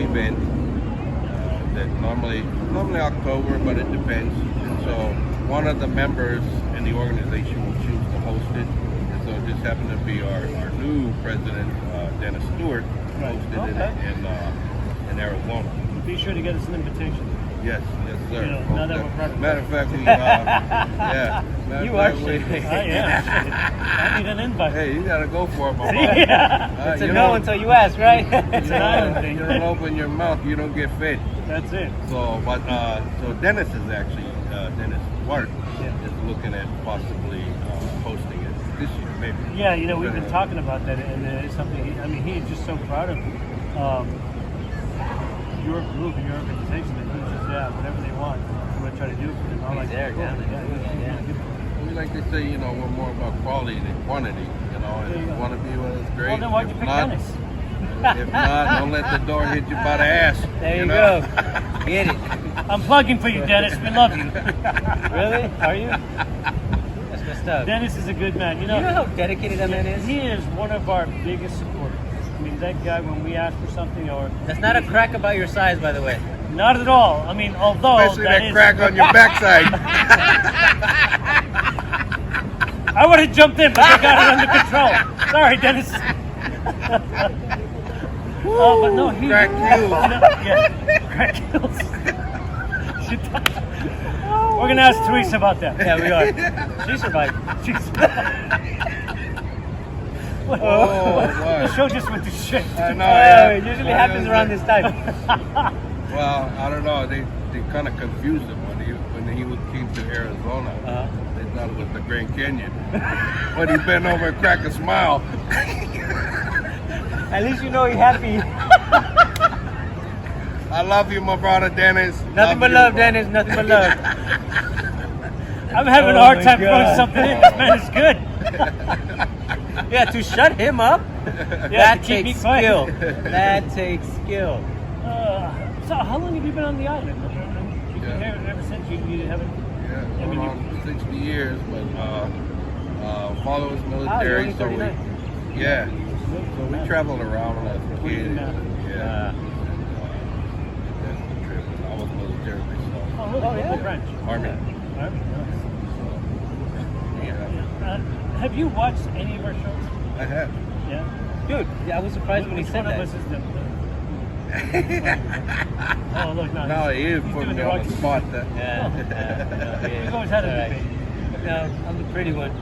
event that normally October, but it depends. And so one of the members in the organization will choose to host it. And so it just happened to be our new president, Dennis Stewart, hosted it in Arizona. Be sure to get us an invitation. Yes, sir. You know, now that we're part of matter of fact, we yeah. You are shaking. I am. I need an invite. Hey, you gotta go for it, my boy. Yeah. It's a no until you ask, right? It's an island thing. You don't open your mouth, you don't get fed. That's it. So, but so Dennis is actually Dennis Ward is looking at possibly hosting it this year, maybe. Yeah, you know, we've been talking about that, and it's something. He's just so proud of your group and your organization that he says, whatever they want, I'm going to try to do it for them. I like there, We like to say, we're more about quality than quantity, and if you want to be with us, great. Well, then why'd you pick Dennis? If not, don't let the door hit you by the ass. There you go. Get it. I'm plugging for you, Dennis. We love you. Really? Are you? That's messed up. Dennis is a good man. You know how dedicated that man is? He is one of our biggest supporters. I mean, that guy, when we ask for something or... That's not a crack about your size, by the way. Not at all. I mean, although... Especially that crack on your backside. I would have jumped in, but they got it under control. Sorry, Dennis. But no, he... Crack kills. Crack kills. We're going to ask Teresa about that. Yeah, we are. She survived. She survived. The show just went to shit. I know. It usually happens around this time. Well, I don't know. They kind of confused him when he came to Arizona. They thought it was the Grand Canyon. But he bent over and cracked a smile. At least you know he's happy. I love you, my brother Dennis. Nothing but love, Dennis. Nothing but love. I'm having a hard time throwing something in. This man is good. Yeah, to shut him up, that takes skill. That takes skill. So how long have you been on the island? You've been here ever since? You haven't? Yeah, going on 60 years, but father was military, so we traveled around as a kid. Yeah. That's the trip. I was military myself. Oh, really? What branch? Army. Army. Have you watched any of our shows? I have. Yeah. Dude, I was surprised when he said that. Which one of us is the Oh, look, no. No, you put me on the spot. You've always had a debate. No, I'm the pretty one.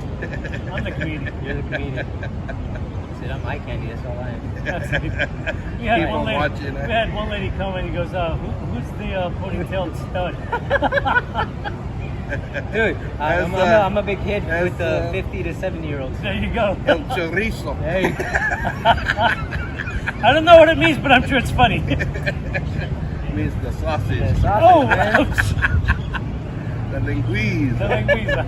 I'm the comedian. You're the comedian. Said I'm eye candy. That's all I am. That's it. We had one lady come and he goes, "Who's the ponytailed stud?" Dude, I'm a big hit with 50 to 70-year-olds. There you go. El chorizo. Hey. I don't know what it means, but I'm sure it's funny. It means the sausage. The sausage, The linguine. The linguine.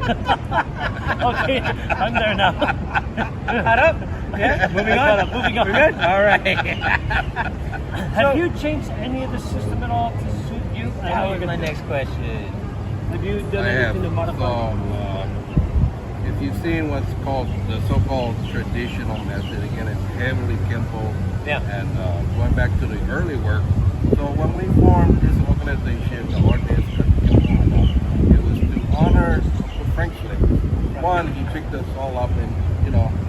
Okay, I'm there now. Caught up? Yeah, moving on. Moving on. We're good? All right. Have you changed any of the system at all to suit you? That was my next question. Have you done anything to modify? So, if you've seen what's called the so-called traditional method, again, it's heavily Kempo. Yeah. And going back to the early work, so when we formed this organization, the Ordinance it was to honor the French slave. One, he picked us all up and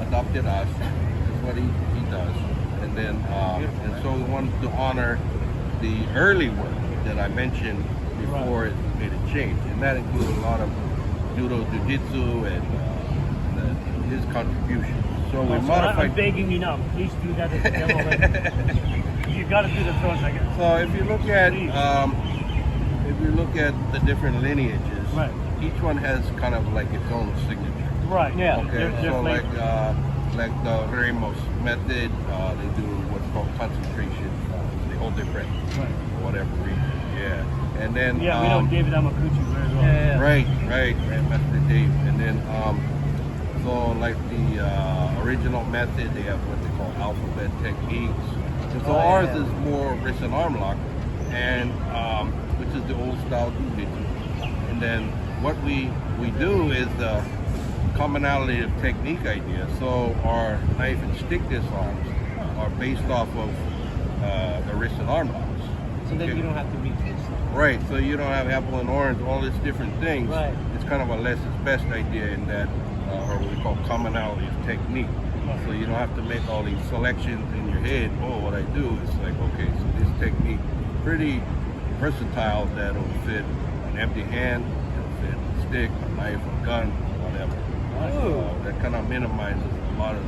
adopted us. That's what he does. And then and so we wanted to honor the early work that I mentioned before it made a change, and that included a lot of judo, jiu-jitsu, and his contribution. So we modified. I'm begging you now, please do that at the demo later. You got to do the throws, I guess. So if you look at the different lineages, right, each one has kind of like its own signature. Right. Yeah. Okay. So like the Ramos method, they do what's called concentration. They hold their breath for whatever reason. Yeah. And then we know David Amakuchi very well. Yeah. Right, Master Dave. And then so like the original method, they have what they call alphabet techniques. And so ours is more wrist and arm lock, and which is the old style jiu-jitsu. And then what we do is the commonality of technique idea. So our knife and stick disarms are based off of the wrist and arm locks. So then you don't have to reteach. Right, so you don't have apple and orange, all these different things. Right. It's kind of a less is best idea in that, or what we call commonality of technique. So you don't have to make all these selections in your head. Oh, what I do is like, okay, so this technique pretty versatile that will fit an empty hand, it'll fit a stick, a knife, a gun, whatever. That kind of minimizes a lot of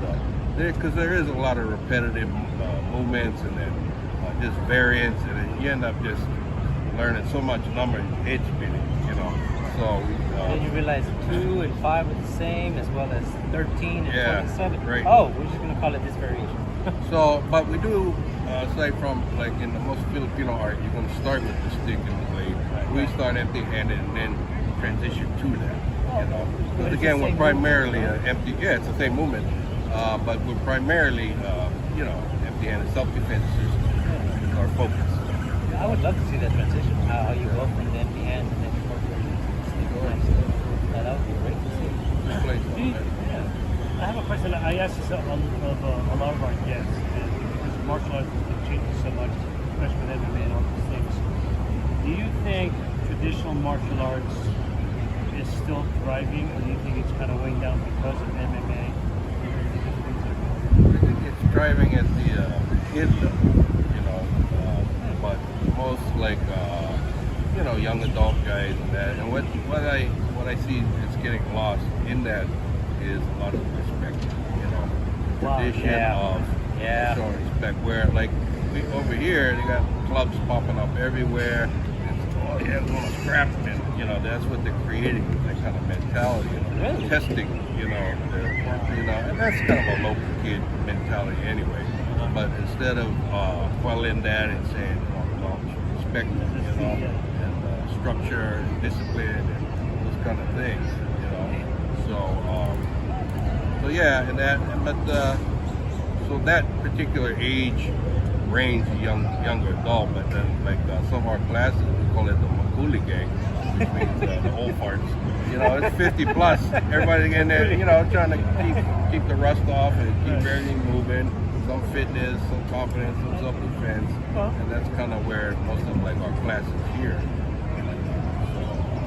because there is a lot of repetitive movements and then just variants, and then you end up just learning so much numbers, head spinning, you know. So then you realize 2 and 5 are the same, as well as 13 and 27. Right. Oh, we're just gonna call it this variation. So, but we do say from like in the most Filipino art, you're gonna start with the stick and the blade. We start empty-handed and then transition to that. You know, because again, we're primarily empty. Yeah, it's the same movement, but we're primarily, you know, empty-handed self-defense system is our focus. I would love to see that transition. How you go from the empty hand and then you work your stick. That would be great to see. I have a question. I asked this of a lot of our guests, and because martial arts is changing so much, especially with MMA and all these things. Do you think traditional martial arts is still thriving, or do you think it's kind of weighing down because of MMA? It's thriving at the kid level, you know, but most like you know, young adult guys and that. And what I see is getting lost in that is a lot of respect, you know, tradition of showing respect. Where like we over here, they got clubs popping up everywhere. Oh yeah, I'm gonna scrap, and you know that's what they're creating, that kind of mentality, testing, you know, and that's kind of a local kid mentality anyway. But instead of quelling that and saying, well, respect, you know, and structure, and discipline, and those kind of things, you know. So yeah, and that, but so that particular age range, younger adult, but then like some of our classes, we call it the Makuli gang, which means the old farts. You know, it's 50 plus. Everybody in there, you know, trying to keep the rust off and keep everything moving. Some fitness, some confidence, some self-defense, and that's kind of where most of like our classes here.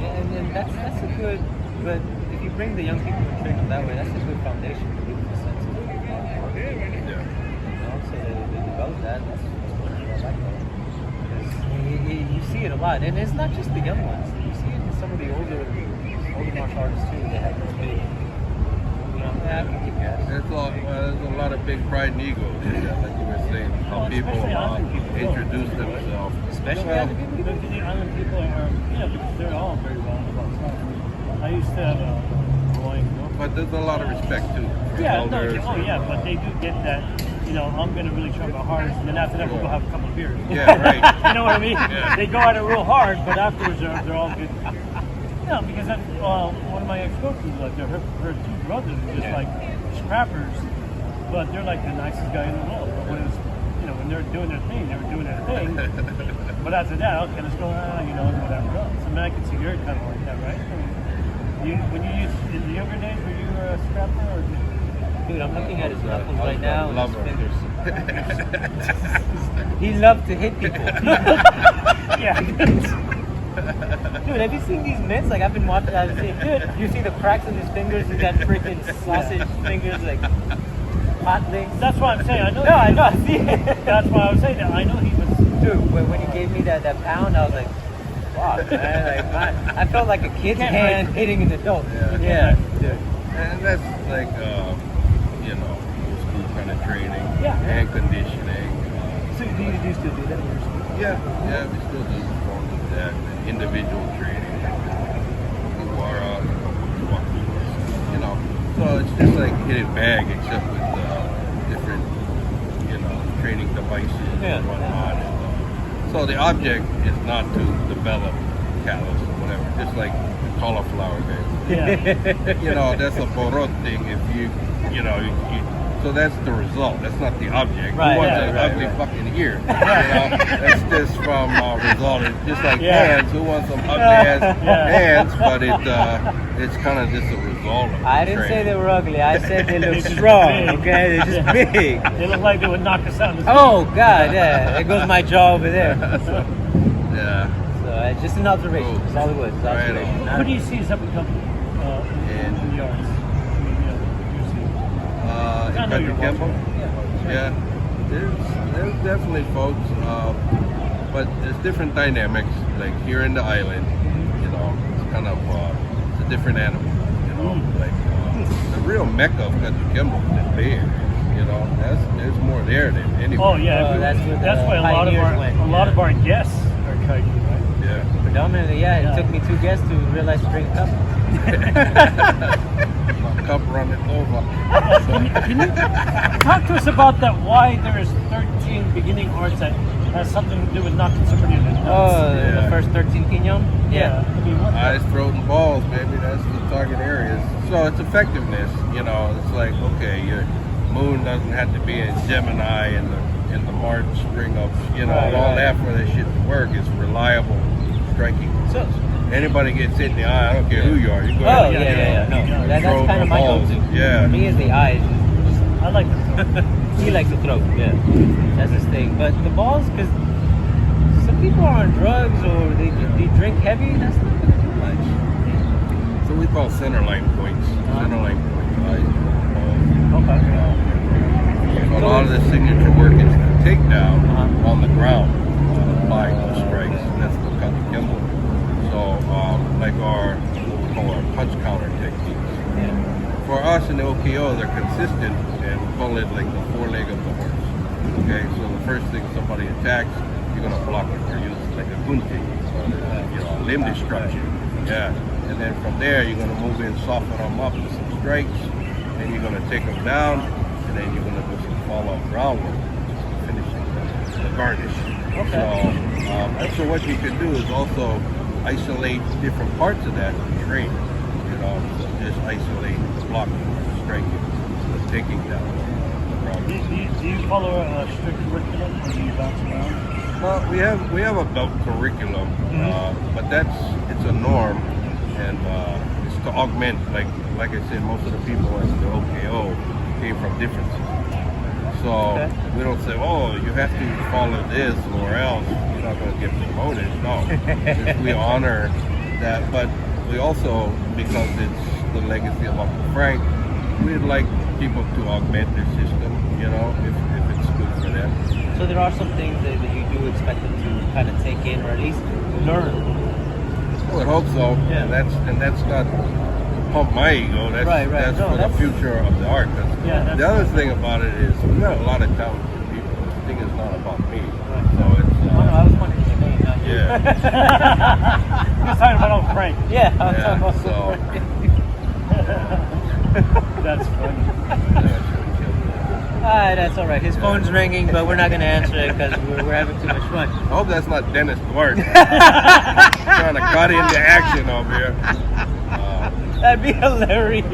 Yeah, and then that's a good. But if you bring the young people and train them that way, that's a good foundation for people to sense of so they develop that. That's what I like that. Because you see it a lot, and it's not just the young ones. You see it in some of the older martial artists too. They have this big, you know, I can kick ass. There's a lot of big pride and ego, like you were saying, how people introduce themselves. Especially other people. The island people are, because they're all very well about stuff. I used to have a boy. But there's a lot of respect too. Yeah, but they do get that. I'm going to really try my hardest, and then after that, we'll go have a couple of beers. Yeah, right. You know what I mean? Yeah. They go at it real hard, but afterwards they're all good. Because one of my ex-coaches, like her two brothers, are just like scrappers, but they're like the nicest guy in the world. But when it was, when they're doing their thing, they were doing their thing. But after that, okay, let's go on, and whatever else. I mean, I can see you're kind of like that, right? When you used in the younger days, were you a scrapper or? Dude, I'm looking at his knuckles right now and his fingers. fingers. He loved to hit people. Yeah. Dude, have you seen these mitts? Like, I've been watching, dude, you see the cracks in his fingers? He's got freaking sausage fingers, like hot links. That's why I'm saying, I know. No, I know, I see it. That's why I was saying that. I know he was. Dude, when he gave me that pound, I was like, wow, man, like, I felt like a kid's hand hitting an adult. Yeah, dude. And that's like, old school kind of training and conditioning. So do you still do that in your school? Yeah, we still do forms of that. Individual training, Iwara, so it's just like hit it bag, except with different, training devices and whatnot. So the object is not to develop callus or whatever, just like the cauliflower guy. Yeah. That's a borot thing. If you so that's the result. That's not the object. Right, Who wants an ugly fucking ear? That's just from result. It's just like hands. Who wants some ugly ass hands? But it's kind of just a result of I didn't say training. they were ugly. I said they look strong. Okay, they're just big. They look like they would knock us out in the Oh God, yeah. There goes my jaw over there. Yeah. So it's just an observation. Cool. That's all it was. It's Right observation. on. Not- What do you see as up and coming in the yards? I mean, you know, what do you see? In I know you're Country Kimball? watching. Yeah. There's definitely folks, but there's different dynamics. Like here in the island, you know, it's kind of it's a different animal. You know, like the real mecca of Country Kimball is bear. You know, there's more there than anywhere. Oh yeah, Oh, that's where the that's why a lot of pioneers went, a lot yeah. of our guests are kaiju, right? Yeah. Predominantly, yeah. It Yeah. took me 2 guests to realize to drink a cup. Cup running over. Can you talk to us about that? Why there's 13 beginning arts that has something to do with knocking somebody in the nuts? Oh, Yeah. the first 13 pinon? Yeah. I mean, what the- Eyes, throat, and balls, baby. That's the target areas. So it's effectiveness. You know, it's like, okay, your moon doesn't have to be in Gemini in the March ring of, you know, Right, all right. that for that shit to work. It's reliable striking. So, Anybody gets hit in the eye, I don't care who you are. You go oh, ahead yeah, and, yeah, yeah. No, that's throw kind of my balls. go-to. Yeah. For me, is the eyes. I like the He likes to throw, yeah. That's his thing. But the balls, because some people are on drugs or they drink heavy, that's not going to do much. So we call center line points. Center line points. Eyes, balls. okay. So a lot of the signature work is the takedown Uh-huh. on the ground, applying those strikes. That's the Country Kimball. So, like our punch counter techniques. Yeah. For us in the OKO, they're consistent, and we call it like the foreleg of the horse. Okay, so the first thing somebody attacks, you're gonna block it or use it like a gunting, you know, limb destruction. Yeah, and then from there, you're gonna move in, soften them up with some strikes, then you're gonna take them down, and then you're gonna do some follow-up groundwork, finishing the garnish. Okay. So what you can do is also isolate different parts of that and train. You know, so just isolate the blocking, the striking, the taking down. Do you follow a strict curriculum or do you bounce around? Well, we have a belt curriculum, but it's a norm, and it's to augment. Like I said, most of the people in the OKO came from differences. So we don't say, oh, you have to follow this or else you're not going to get promoted. No, Just we honor that, but we also, because it's the legacy of Uncle Frank, we'd like people to augment their system, you know, if it's good for them. So there are some things that you do expect them to kind of take in or at least learn. I would hope so. Yeah. And that's not pump my ego. That's Right. that's No, for that's- the future of the art. Yeah, The other thing about it is we got a lot of talented people. The thing is not about me. So it's Oh no, I was pointing at your name, not you. yeah. He's talking about old Frank. Yeah, I was Yeah, talking about so- That's funny. That's all right. His phone's ringing, but we're not going to answer it because we're having too much fun. I hope that's not Dennis Duarte trying to cut into action over here. That'd be hilarious.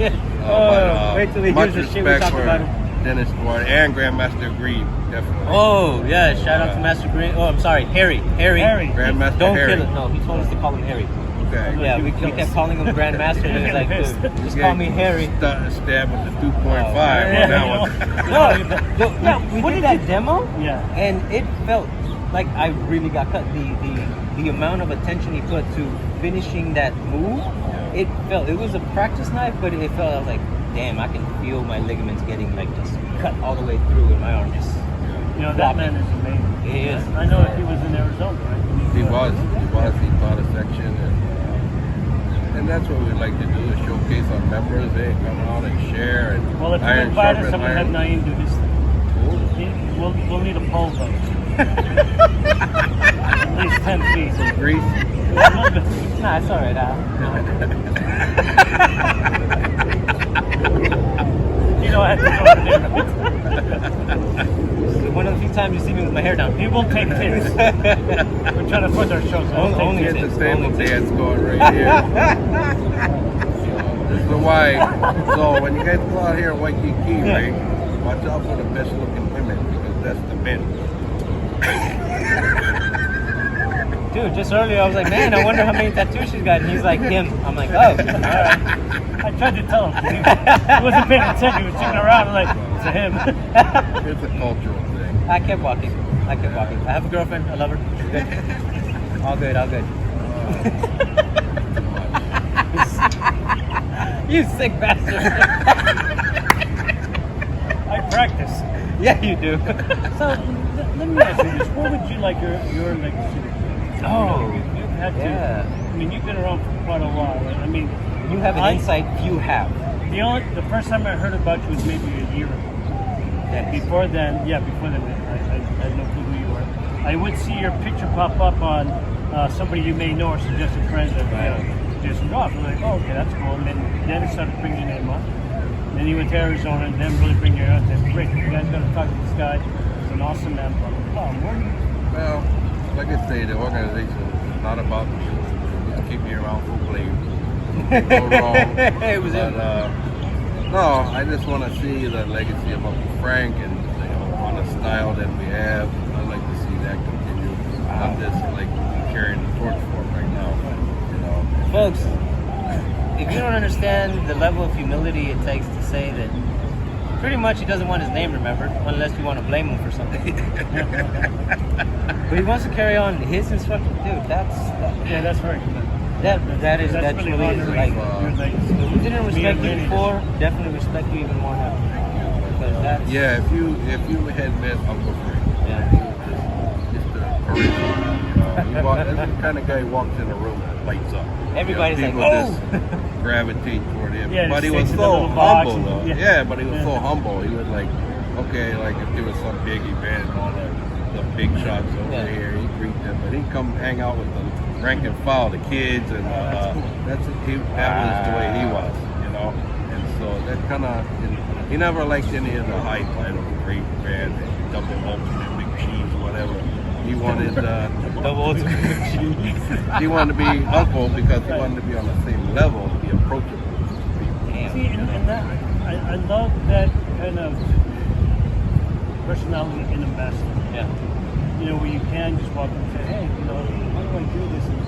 Wait till he much hears the shit we respect talk for about him. Dennis Duarte and Grandmaster Green, definitely. Oh, yeah. Shout out to Master Green. Oh, I'm sorry. Harry. Grandmaster Don't Harry. kill it. No, he told us to call him Harry. Okay. Yeah, we kept calling him Grandmaster, and he was like, dude, just call me Harry. Stab with the 2.5 on yeah. that one. We did that demo, Yeah. and it felt like I really got cut. The amount of attention he put to finishing that move, it was a practice knife, but it felt, I was like, damn, I can feel my ligaments getting like just cut all the way through, and my arm just. You know, that man is amazing. He is. I know he was in Arizona, right? He taught a section, and that's what we like to do, is showcase our members. They come out and share, and Well, if you iron invite us, sharpens I'm going to have iron. Naeem do this thing. We'll need a pole vote. At least 10 feet. Some grease. Nah, it's all right. You know, I have to go over there. One of the few times you see me with my hair down. He will take tips. We're trying to fund our shows. So we'll Only take Get tips. the table dance going right here. So, this is why. So when you guys go out here in Waikiki, right, watch out for the best looking women, because that's the men. Dude, just earlier I was like, man, I wonder how many tattoos she's got. And he's like, him. I'm like, oh, all right. I tried to tell him. He wasn't paying attention. He was sitting around like, it's a him. It's a cultural thing. I kept walking. I have a girlfriend. I love her. She's good. All good, all good. Too much. You sick bastard. I practice. Yeah, you do. So let me ask you this: what would you like your legacy to be? Oh, You've had to. yeah. I mean, you've been around for quite a while. Right? I mean, You have an insight few have. the first time I heard about you was maybe a year ago. Dennis. Before then, I had no clue who you were. I would see your picture pop up on somebody you may know or suggested friends that just off. I'm like, oh, okay, that's cool. And then it started bringing your name up. And then you went to Arizona and then really bring your out. That's great. You guys got to talk to this guy. He's an awesome man. Blah, blah, blah. Where do you- Well, like I say, the organization is not about me. Just keep me around for play. No wrong. It was But, no, I just want to see the legacy of Uncle Frank and on the style that we have. I'd like to see that continue. I'm just like carrying the torch for it right now. You know, Folks, if you don't understand the level of humility it takes to say that pretty much he doesn't want his name remembered, unless you want to blame him for something. But he wants to carry on his instruction, dude. Yeah, that's right. That That's truly really is honoring like. your legacy. If we didn't respect you lineage. before, definitely respect you even more now. Because that's yeah, if you had met Uncle Frank, yeah. just the charisma. That's the kind of guy who walks in a room and lights up. Everybody's like, people oh! just gravitate toward him. Yeah, but he just was sits in the so little box humble, and- though. yeah. Yeah, but he was so humble. He was like, okay, like if there was some big event, all the big shots over Yeah. here, he'd greet them. But he'd come hang out with the rank and file, the kids, and that was the way he was, you know. And so that kind of, he never liked any of the high title, great band, double ultimate, big cheese, whatever. He wanted Double ultimate cheese. he wanted to be uncle because he wanted to be on the same level, to be approachable. Damn. See, and that I love that kind of personality in a master. Yeah. You know, where you can just walk up and say, hey, you know, how do I do this? And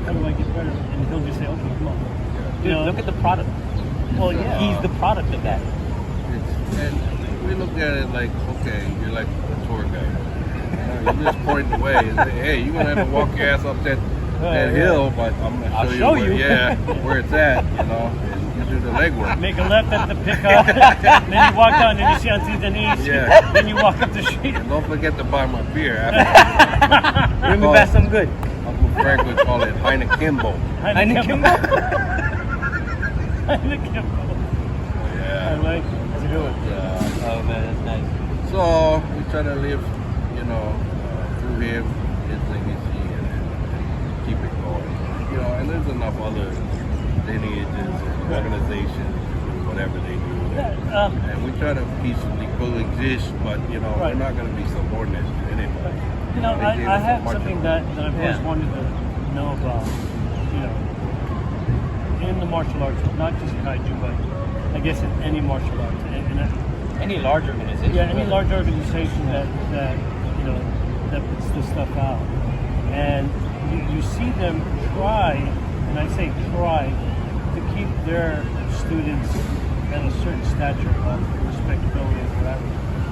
how do I get better? And he'll just say, okay, come on. Dude, You know, look at the product. well, yeah. He's the product of that. And we looked at it like, okay, you're like a tour guide. You just point the way and say, hey, you're gonna have to walk your ass up that hill, but I'm gonna I'll show show you you. where it's at, you know, and you do the legwork. Make a left at the pickup, then you walk down and you see Auntie Denise, Yeah. then you walk up the street. Don't forget to buy my beer after. Bring me back some good. Uncle Frank would call it Heinekimbo. Heineken. Heineken. Heineken. I Yeah. like it. That's a good one. Oh man, that's nice. So we try to live, you know, through him, his legacy, and keep it going. You know, and there's enough other lineages and organizations to do whatever they do. Yeah, And we try to peacefully coexist, but you know, Right. we're not going to be subordinate to anybody. you know, They gave I us a have bunch something of- that I've always Yeah. wanted to know about, you know, in the martial arts, not just kaiju, but I guess in any martial arts. And Any large organization. yeah, any really. large organization that you know that puts this stuff out, and you see them try, and I say try, to keep their students at a certain stature of respectability and whatever.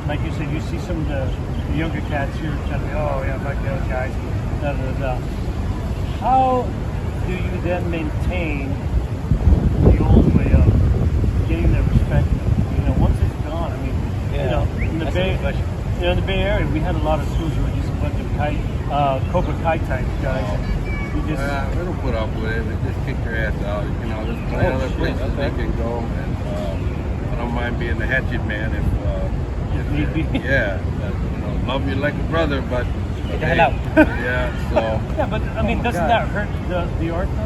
Like you said, you see some of the younger cats here trying to be, oh yeah, like those guys, da da da. How do you then maintain the old way of getting their respect? You know, once it's gone, I mean, you know, in the That's a Bay, good question. you know, in the Bay Area, we had a lot of schools who were just a bunch of Cobra Kai type guys. You just We don't put up with it. We just kick their ass out. You know, there's plenty Oh, other shit, places okay. they can go, and I don't mind being the hatchet man if need be. yeah, you know, love you like a brother, but Get the hell out. yeah, so yeah, but I mean, my doesn't God. that hurt the art though? I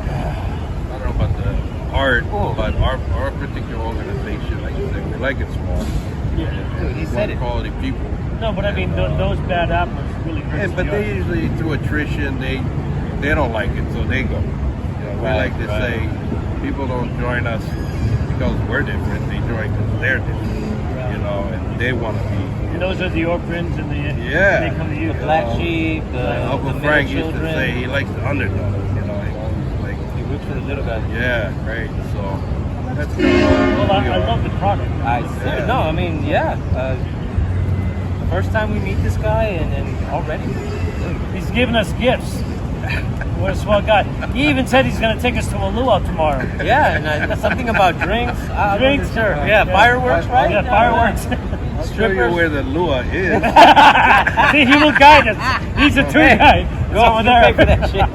don't know about the art, Oh. but our particular organization, like I said, we like it small. Yeah. Dude, he We said want it. quality people. No, but I mean, those bad apples really hurt. Yeah, but they usually through attrition they don't like it, so they go. You know, we Right, like to right. say people don't join us because we're different. They join because they're different. You know, and they want to be. And those are the orphans and the Yeah. they come to you. The black sheep, Uncle the Frank middle used to children. say he likes the underdog. You know, he always like He roots for the little guys. yeah, great. So that's good. Well, I love the product. Yeah. No, I mean, yeah. The first time we meet this guy, and already, He's giving us gifts. What a swell guy. He even said he's going to take us to a luau tomorrow. Yeah, and something about drinks. Drinks, sure. Yeah, fireworks, right? Yeah, fireworks. I'll show you where the lure is. See, he will guide us. He's a tour guide. Go over there. Pay for that shit.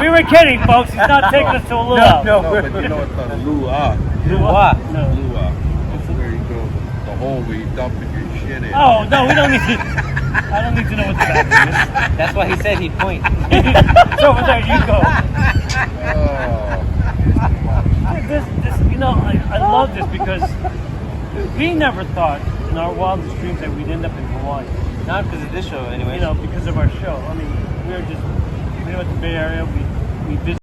We were kidding, folks. He's not taking us to a luau. No. No, but you know it's a lure. Luau. No. Lure. It's where you go, the hole where you dump your shit in. Oh, no, we don't need to. I don't need to know what the bathroom is. That's why he said he'd point. It's over there. You go. I love this because we never thought in our wildest dreams that we'd end up in Hawaii. Not because of this show, anyway. Because of our show. I mean, we went to the Bay Area. We visited.